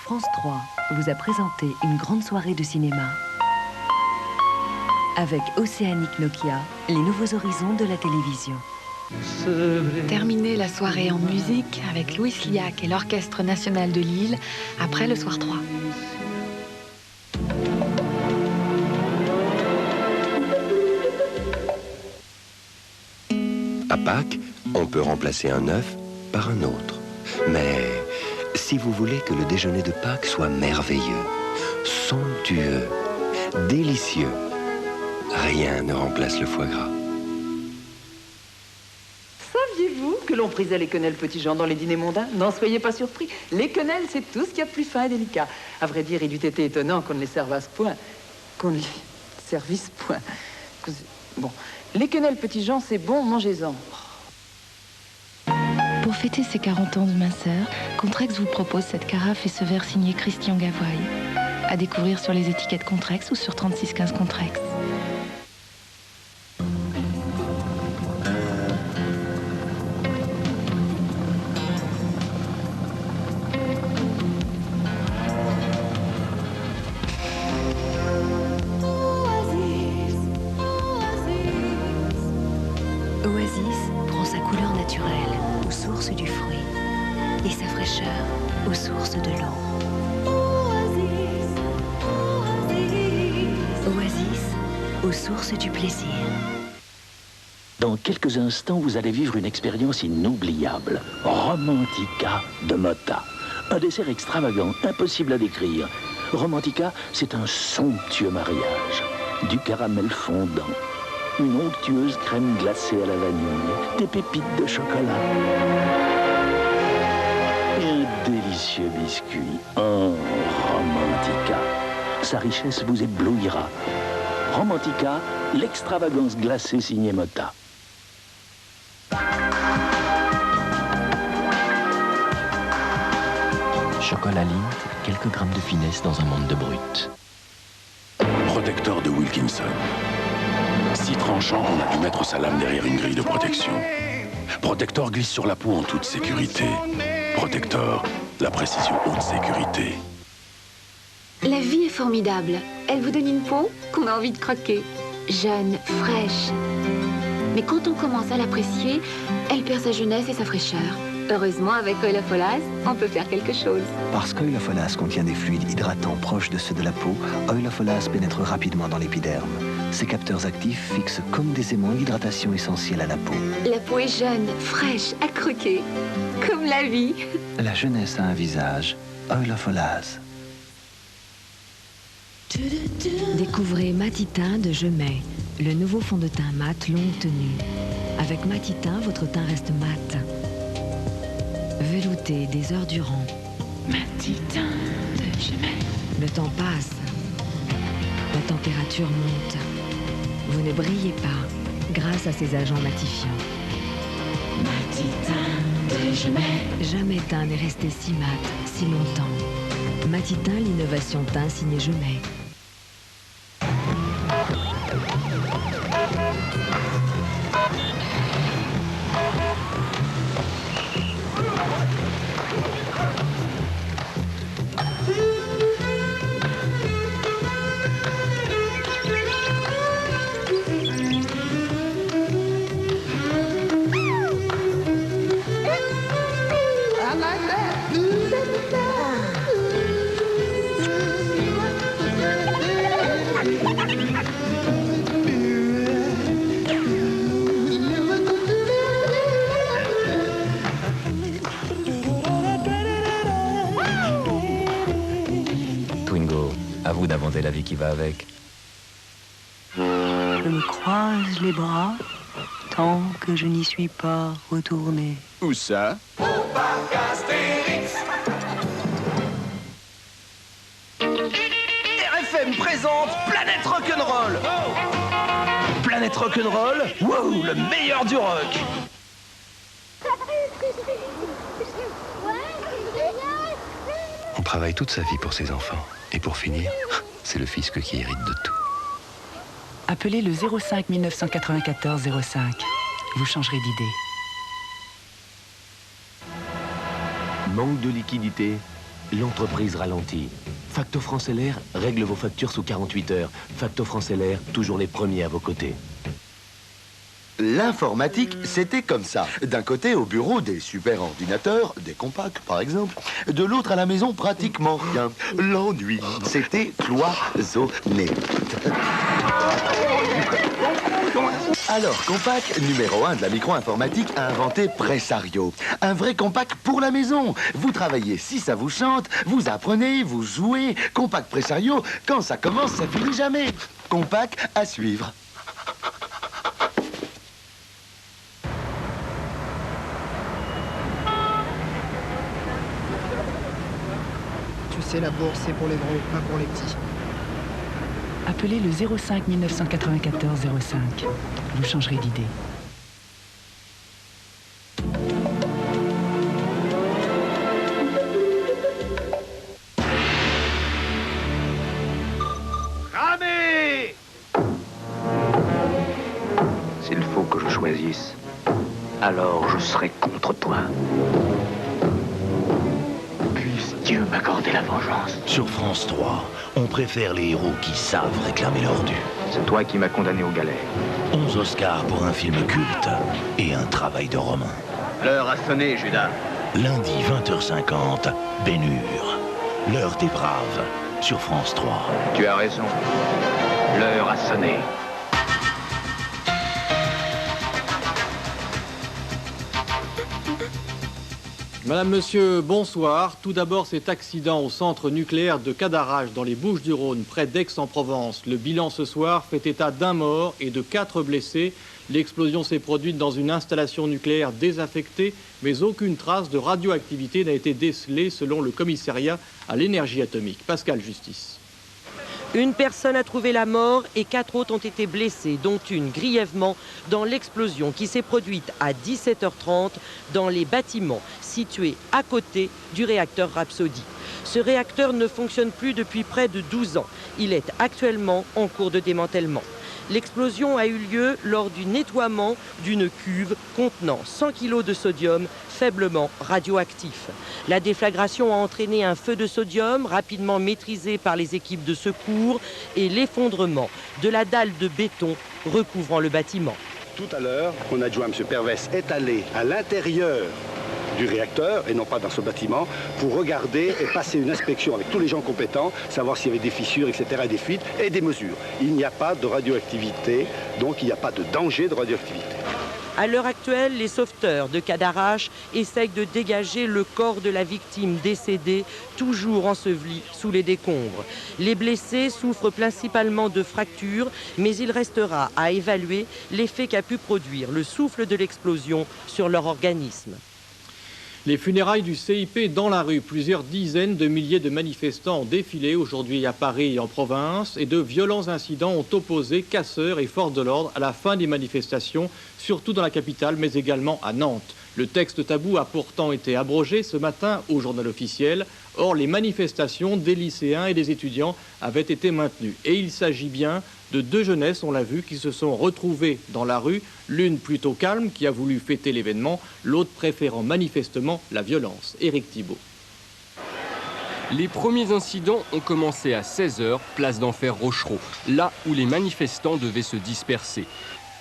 France 3 vous a présenté une grande soirée de cinéma avec Océanique Nokia, les nouveaux horizons de la télévision. Terminer la soirée en musique avec Louis Sliac et l'Orchestre National de Lille après le soir 3. À Pâques, on peut remplacer un œuf par un autre. Mais si vous voulez que le déjeuner de Pâques soit merveilleux, somptueux, délicieux, rien ne remplace le foie gras. Saviez-vous que l'on prisait les quenelles petits gens dans les dîners mondains? N'en soyez pas surpris. Les quenelles, c'est tout ce qu'il y a de plus fin et délicat. À vrai dire, il eût été étonnant qu'on ne les servisse point. Bon, les quenelles petits gens, c'est bon, mangez-en. Pour fêter ses 40 ans de minceur, Contrex vous propose cette carafe et ce verre signé Christian Gavoy. À découvrir sur les étiquettes Contrex ou sur 3615 Contrex. Oasis prend sa couleur naturelle aux sources du fruit et sa fraîcheur aux sources de l'eau. Oasis aux sources du plaisir. Dans quelques instants, vous allez vivre une expérience inoubliable. Romantica de Motta. Un dessert extravagant, impossible à décrire. Romantica, c'est un somptueux mariage. Du caramel fondant, une onctueuse crème glacée à la vanille, des pépites de chocolat et un délicieux biscuit. Oh, Romantica. Sa richesse vous éblouira. Romantica, l'extravagance glacée signée Motta. Chocolat Lindt, quelques grammes de finesse dans un monde de brut. Protecteur de Wilkinson. Si tranchant, on a dû mettre sa lame derrière une grille de protection. Protector glisse sur la peau en toute sécurité. Protector, la précision haute sécurité. La vie est formidable. Elle vous donne une peau qu'on a envie de croquer. Jeune, fraîche. Mais quand on commence à l'apprécier, elle perd sa jeunesse et sa fraîcheur. Heureusement, avec Oil of Olaz, on peut faire quelque chose. Parce qu'Oil of Olaz contient des fluides hydratants proches de ceux de la peau, Oil of Olaz pénètre rapidement dans l'épiderme. Ces capteurs actifs fixent comme des aimants l'hydratation essentielle à la peau. La peau est jeune, fraîche, à croquer. Comme la vie. La jeunesse a un visage. Oil of Olaz. Découvrez Matitin de Gemay, le nouveau fond de teint mat longue tenue. Avec Matitin, votre teint reste mat. Velouté des heures durant. Matitin de Gemay. Le temps passe. La température monte. Vous ne brillez pas grâce à ces agents matifiants. Matitin de Gemay. Jamais teint n'est resté si mat, si longtemps. Matitin, l'innovation teint signée Gemay. Twingo, à vous d'inventer la vie qui va avec. Je me croise les bras tant que je n'y suis pas retourné. Où ça? RFM présente Planète Rock'n'Roll. Planète Rock'n'Roll, wow, le meilleur du rock. On travaille toute sa vie pour ses enfants. Et pour finir, c'est le fisc qui hérite de tout. Appelez le 05 1994 05. Vous changerez d'idée. Manque de liquidité? l'entreprise ralentit. Facto France LR règle vos factures sous 48 heures. Facto France LR, toujours les premiers à vos côtés. L'informatique, c'était comme ça. D'un côté, au bureau, des super ordinateurs, des compacts par exemple. De l'autre, à la maison, pratiquement rien. L'ennui, c'était cloisonné. Alors, Compaq, numéro 1 de la micro-informatique, a inventé Presario. Un vrai Compaq pour la maison. Vous travaillez si ça vous chante, vous apprenez, vous jouez. Compaq Presario, quand ça commence, ça finit jamais. Compaq à suivre. Tu sais, la bourse, c'est pour les gros, pas pour les petits. Appelez le 05 1994 05. Vous changerez d'idée. Ramé! S'il faut que je choisisse, alors je serai contre toi. Puisse Dieu m'accorder la vengeance. Sur France 3, on préfère les héros qui savent réclamer leur dû. C'est toi qui m'as condamné aux galères. 11 Oscars pour un film culte et un travail de romain. L'heure a sonné, Judas. Lundi 20h50, Ben-Hur. L'heure des braves sur France 3. Tu as raison. L'heure a sonné. Madame, Monsieur, bonsoir. Tout d'abord, cet accident au centre nucléaire de Cadarache dans les Bouches-du-Rhône, près d'Aix-en-Provence. Le bilan ce soir fait état d'un mort et de 4 blessés. L'explosion s'est produite dans une installation nucléaire désaffectée, mais aucune trace de radioactivité n'a été décelée selon le commissariat à l'énergie atomique. Pascal Justice. Une personne a trouvé la mort et 4 autres ont été blessés, dont une grièvement dans l'explosion qui s'est produite à 17h30 dans les bâtiments situés à côté du réacteur Rhapsody. Ce réacteur ne fonctionne plus depuis près de 12 ans. Il est actuellement en cours de démantèlement. L'explosion a eu lieu lors du nettoiement d'une cuve contenant 100 kg de sodium faiblement radioactif. La déflagration a entraîné un feu de sodium rapidement maîtrisé par les équipes de secours et l'effondrement de la dalle de béton recouvrant le bâtiment. Tout à l'heure, mon adjoint, M. Pervès, est allé à l'intérieur du réacteur, et non pas dans ce bâtiment, pour regarder et passer une inspection avec tous les gens compétents, savoir s'il y avait des fissures, etc., des fuites et des mesures. Il n'y a pas de radioactivité, donc il n'y a pas de danger de radioactivité. À l'heure actuelle, les sauveteurs de Cadarache essayent de dégager le corps de la victime décédée, toujours enseveli sous les décombres. Les blessés souffrent principalement de fractures, mais il restera à évaluer l'effet qu'a pu produire le souffle de l'explosion sur leur organisme. Les funérailles du CIP dans la rue. Plusieurs dizaines de milliers de manifestants ont défilé aujourd'hui à Paris et en province et de violents incidents ont opposé casseurs et forces de l'ordre à la fin des manifestations, surtout dans la capitale mais également à Nantes. Le texte tabou a pourtant été abrogé ce matin au journal officiel. Or, les manifestations des lycéens et des étudiants avaient été maintenues. Et il s'agit bien de 2 jeunesses, on l'a vu, qui se sont retrouvées dans la rue. L'une plutôt calme, qui a voulu fêter l'événement, l'autre préférant manifestement la violence. Éric Thibault. Les premiers incidents ont commencé à 16h, place d'Enfer Rochereau, là où les manifestants devaient se disperser.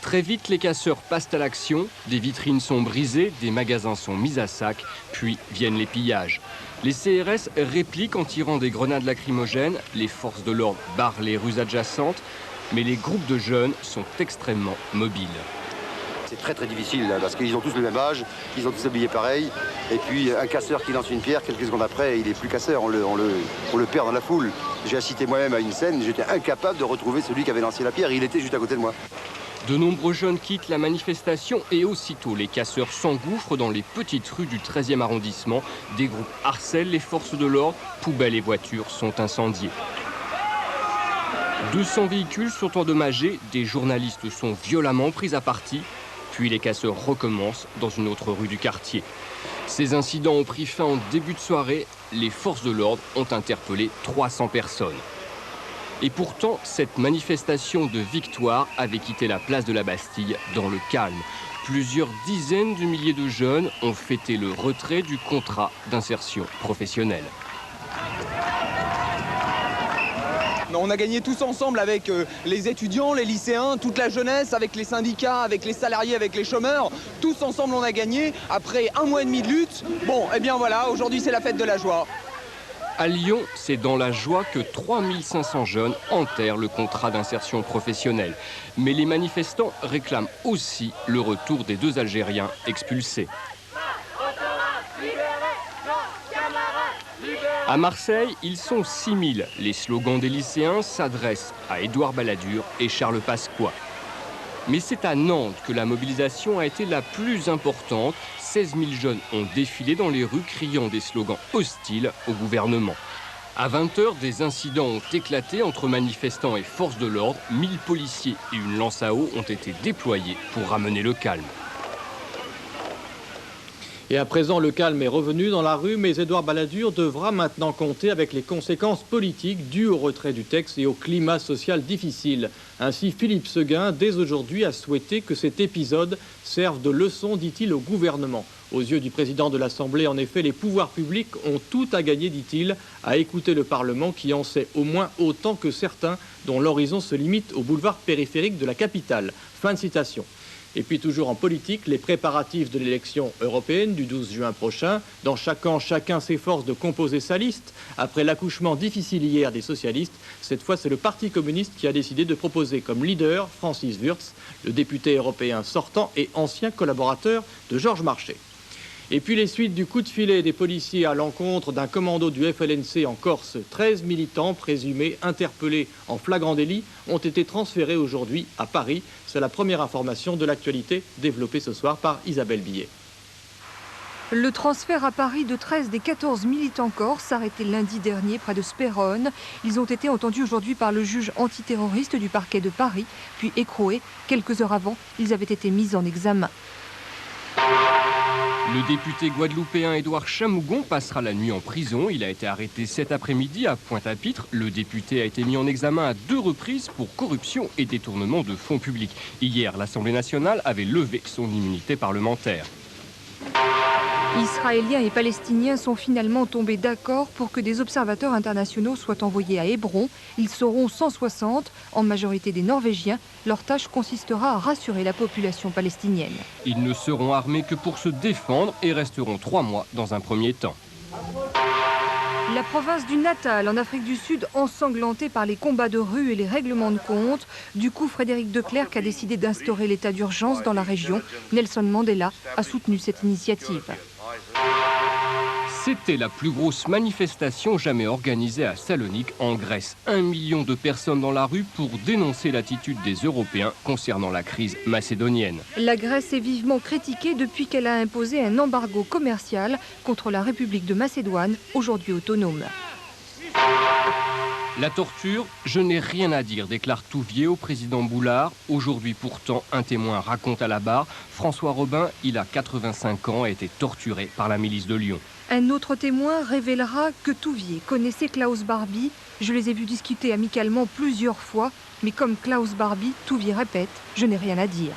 Très vite, les casseurs passent à l'action, des vitrines sont brisées, des magasins sont mis à sac, puis viennent les pillages. Les CRS répliquent en tirant des grenades lacrymogènes, les forces de l'ordre barrent les rues adjacentes, mais les groupes de jeunes sont extrêmement mobiles. C'est très très difficile là, parce qu'ils ont tous le même âge, ils ont tous habillé pareil, et puis un casseur qui lance une pierre, quelques secondes après, il est plus casseur, on le perd dans la foule. J'ai assisté moi-même à une scène, j'étais incapable de retrouver celui qui avait lancé la pierre, il était juste à côté de moi. De nombreux jeunes quittent la manifestation et aussitôt les casseurs s'engouffrent dans les petites rues du 13e arrondissement. Des groupes harcèlent les forces de l'ordre, poubelles et voitures sont incendiées. 200 véhicules sont endommagés, des journalistes sont violemment pris à partie, puis les casseurs recommencent dans une autre rue du quartier. Ces incidents ont pris fin en début de soirée, les forces de l'ordre ont interpellé 300 personnes. Et pourtant, cette manifestation de victoire avait quitté la place de la Bastille dans le calme. Plusieurs dizaines de milliers de jeunes ont fêté le retrait du contrat d'insertion professionnelle. On a gagné tous ensemble avec les étudiants, les lycéens, toute la jeunesse, avec les syndicats, avec les salariés, avec les chômeurs. Tous ensemble on a gagné après 1 mois et demi de lutte. Bon, eh bien voilà, aujourd'hui c'est la fête de la joie. À Lyon, c'est dans la joie que 3500 jeunes enterrent le contrat d'insertion professionnelle. Mais les manifestants réclament aussi le retour des 2 Algériens expulsés. À Marseille, ils sont 6000. Les slogans des lycéens s'adressent à Édouard Balladur et Charles Pasqua. Mais c'est à Nantes que la mobilisation a été la plus importante. 16 000 jeunes ont défilé dans les rues criant des slogans hostiles au gouvernement. À 20 h, des incidents ont éclaté entre manifestants et forces de l'ordre. 1000 policiers et une lance à eau ont été déployés pour ramener le calme. Et à présent, le calme est revenu dans la rue, mais Édouard Balladur devra maintenant compter avec les conséquences politiques dues au retrait du texte et au climat social difficile. Ainsi, Philippe Séguin, dès aujourd'hui, a souhaité que cet épisode serve de leçon, dit-il, au gouvernement. Aux yeux du président de l'Assemblée, en effet, les pouvoirs publics ont tout à gagner, dit-il, à écouter le Parlement qui en sait au moins autant que certains dont l'horizon se limite au boulevard périphérique de la capitale. Fin de citation. Et puis toujours en politique, les préparatifs de l'élection européenne du 12 juin prochain. Dans chaque camp, chacun s'efforce de composer sa liste. Après l'accouchement difficile hier des socialistes, cette fois c'est le Parti communiste qui a décidé de proposer comme leader Francis Wurtz, le député européen sortant et ancien collaborateur de Georges Marchais. Et puis les suites du coup de filet des policiers à l'encontre d'un commando du FLNC en Corse. 13 militants présumés interpellés en flagrant délit ont été transférés aujourd'hui à Paris. C'est la première information de l'actualité développée ce soir par Isabelle Billet. Le transfert à Paris de 13 des 14 militants corses arrêtés lundi dernier près de Spérone. Ils ont été entendus aujourd'hui par le juge antiterroriste du parquet de Paris, puis écroués. Quelques heures avant, ils avaient été mis en examen. Le député guadeloupéen Édouard Chamougon passera la nuit en prison. Il a été arrêté cet après-midi à Pointe-à-Pitre. Le député a été mis en examen à 2 reprises pour corruption et détournement de fonds publics. Hier, l'Assemblée nationale avait levé son immunité parlementaire. Israéliens et Palestiniens sont finalement tombés d'accord pour que des observateurs internationaux soient envoyés à Hébron. Ils seront 160, en majorité des Norvégiens. Leur tâche consistera à rassurer la population palestinienne. Ils ne seront armés que pour se défendre et resteront 3 mois dans un premier temps. La province du Natal, en Afrique du Sud, ensanglantée par les combats de rue et les règlements de compte. Du coup, Frédéric de Klerk a décidé d'instaurer l'état d'urgence dans la région. Nelson Mandela a soutenu cette initiative. C'était la plus grosse manifestation jamais organisée à Salonique, en Grèce. 1 million de personnes dans la rue pour dénoncer l'attitude des Européens concernant la crise macédonienne. La Grèce est vivement critiquée depuis qu'elle a imposé un embargo commercial contre la République de Macédoine, aujourd'hui autonome. La torture, je n'ai rien à dire, déclare Touvier au président Boulard. Aujourd'hui pourtant, un témoin raconte à la barre. François Robin, il a 85 ans, a été torturé par la milice de Lyon. Un autre témoin révélera que Touvier connaissait Klaus Barbie. Je les ai vus discuter amicalement plusieurs fois, mais comme Klaus Barbie, Touvier répète, je n'ai rien à dire.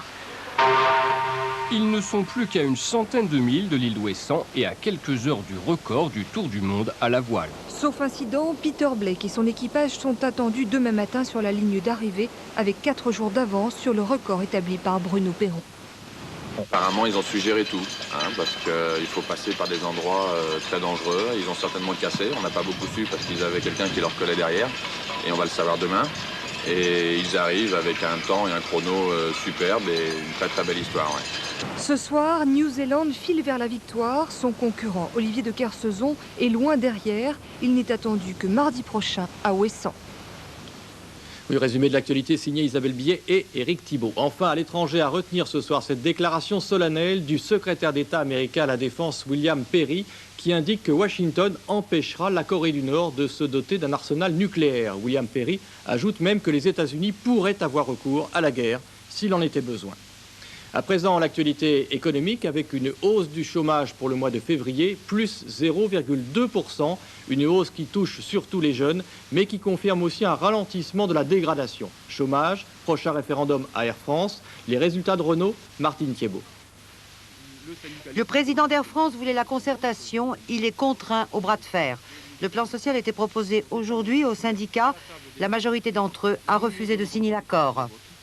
Ils ne sont plus qu'à une centaine de milles de l'île d'Ouessant et à quelques heures du record du Tour du Monde à la voile. Sauf incident, Peter Blake et son équipage sont attendus demain matin sur la ligne d'arrivée avec 4 jours d'avance sur le record établi par Bruno Perron. Apparemment, ils ont suggéré tout, parce qu'il faut passer par des endroits très dangereux. Ils ont certainement cassé, on n'a pas beaucoup su parce qu'ils avaient quelqu'un qui leur collait derrière. Et on va le savoir demain. Et ils arrivent avec un temps et un chrono superbe et une très très belle histoire. Ouais. Ce soir, New Zealand file vers la victoire. Son concurrent, Olivier de Kersauzon, est loin derrière. Il n'est attendu que mardi prochain à Ouessant. Oui, résumé de l'actualité signé Isabelle Billet et Éric Thibault. Enfin, à l'étranger, à retenir ce soir cette déclaration solennelle du secrétaire d'État américain à la Défense, William Perry, qui indique que Washington empêchera la Corée du Nord de se doter d'un arsenal nucléaire. William Perry ajoute même que les États-Unis pourraient avoir recours à la guerre s'il en était besoin. À présent, l'actualité économique avec une hausse du chômage pour le mois de février, plus 0,2%, une hausse qui touche surtout les jeunes, mais qui confirme aussi un ralentissement de la dégradation. Chômage, prochain référendum à Air France, les résultats de Renault, Martine Thiébaut. Le président d'Air France voulait la concertation, il est contraint au bras de fer. Le plan social a été proposé aujourd'hui aux syndicats. La majorité d'entre eux a refusé de signer l'accord.